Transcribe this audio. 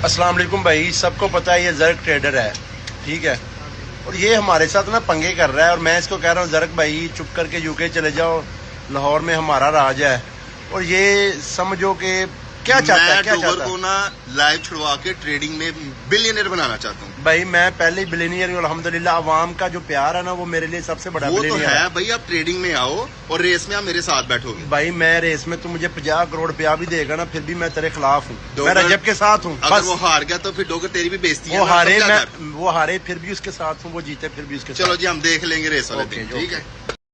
अस्सलाम वालेकुम भाई, सबको पता है ये जरक ट्रेडर है, ठीक है। और ये हमारे साथ ना पंगे कर रहा है और मैं इसको कह रहा हूँ जरक भाई चुप करके यूके चले जाओ, लाहौर में हमारा राज है। और ये समझो कि क्या चाहता है, क्या चाहता है। को ना लाइव छुड़वा के ट्रेडिंग में बिलियनर बनाना चाहता हूँ भाई। मैं पहले ही बिलियनियर हूँ अल्हम्दुलिल्लाह। अवाम का जो प्यार है ना वो मेरे लिए सबसे बड़ा बिलियनियर है भाई। आप ट्रेडिंग में आओ और रेस में आप मेरे साथ बैठोगे भाई। मैं रेस में तू मुझे 50 करोड़ रुपया भी देगा ना, फिर भी मैं तेरे खिलाफ हूँ। मैं रजब के साथ हूँ। अगर वो हार गया तो फिर डोगर तेरी भी बेइज्जती है। वो हारे फिर भी उसके साथ हूँ, वो जीते फिर भी उसके साथ। चलो जी हम देख लेंगे रेस वाले दिन, ठीक है।